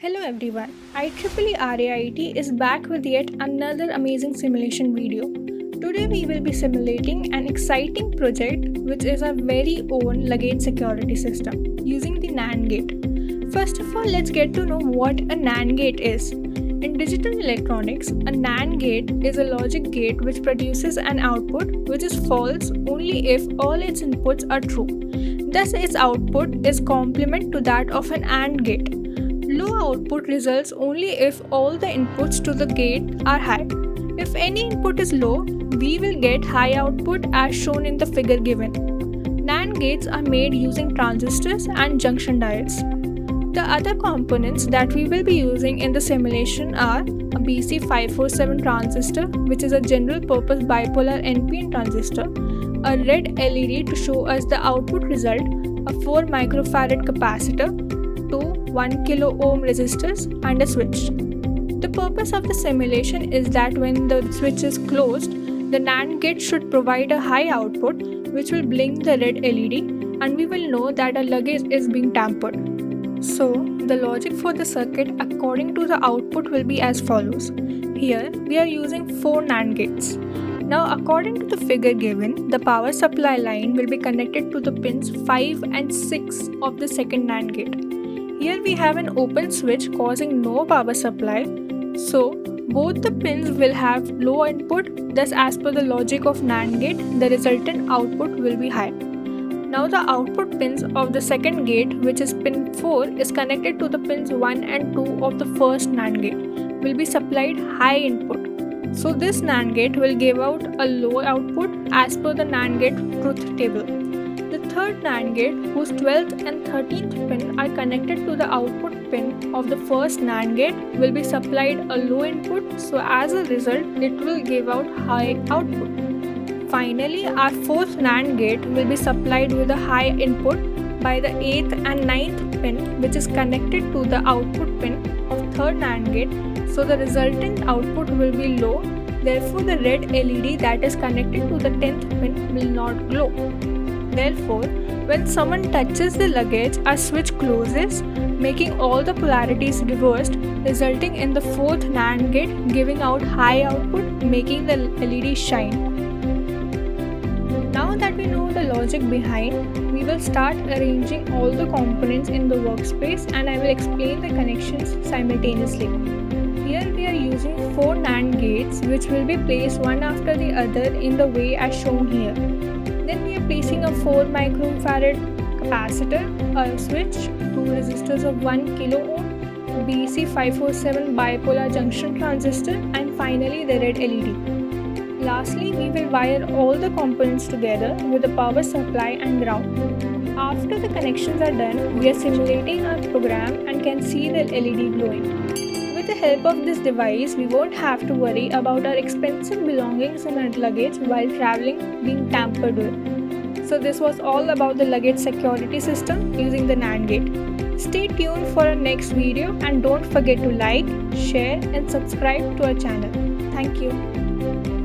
Hello everyone, IEEE RAIT is back with yet another amazing simulation video. Today we will be simulating an exciting project which is our very own luggage security system using the NAND gate. First of all, let's get to know what a NAND gate is. In digital electronics, a NAND gate is a logic gate which produces an output which is false only if all its inputs are true. Thus, its output is complement to that of an AND gate. Low output results only if all the inputs to the gate are high. If any input is low, we will get high output as shown in the figure given. NAND gates are made using transistors and junction diodes. The other components that we will be using in the simulation are a BC547 transistor, which is a general purpose bipolar NPN transistor, a red LED to show us the output result, a 4 microfarad capacitor, 1 kilo ohm resistors and a switch. The purpose of the simulation is that when the switch is closed, the NAND gate should provide a high output which will blink the red LED and we will know that a luggage is being tampered. So, the logic for the circuit according to the output will be as follows. Here, we are using 4 NAND gates. Now, according to the figure given, the power supply line will be connected to the pins 5 and 6 of the second NAND gate. Here we have an open switch causing no power supply, so both the pins will have low input, thus as per the logic of NAND gate, the resultant output will be high. Now the output pins of the second gate, which is pin 4, is connected to the pins 1 and 2 of the first NAND gate, will be supplied high input. So this NAND gate will give out a low output as per the NAND gate truth table. The third NAND gate, whose 12th and 13th pin are connected to the output pin of the first NAND gate, will be supplied a low input, so as a result, it will give out high output. Finally, our 4th NAND gate will be supplied with a high input by the 8th and 9th pin, which is connected to the output pin of 3rd NAND gate, so the resultant output will be low, therefore the red LED that is connected to the 10th pin will not glow. Therefore, when someone touches the luggage, a switch closes, making all the polarities reversed, resulting in the 4th NAND gate giving out high output, making the LED shine. Now that we know the logic behind, we will start arranging all the components in the workspace and I will explain the connections simultaneously. Here we are using 4 NAND gates which will be placed one after the other in the way as shown here. Then we are placing a 4 microfarad capacitor, a switch, 2 resistors of 1 kilo ohm, BC547 bipolar junction transistor and finally the red LED. Lastly, we will wire all the components together with the power supply and ground. After the connections are done, we are simulating our program and can see the LED glowing. With the help of this device, we won't have to worry about our expensive belongings in our luggage while traveling being tampered with. So this was all about the luggage security system using the NAND gate. Stay tuned for our next video and don't forget to like, share and subscribe to our channel. Thank you.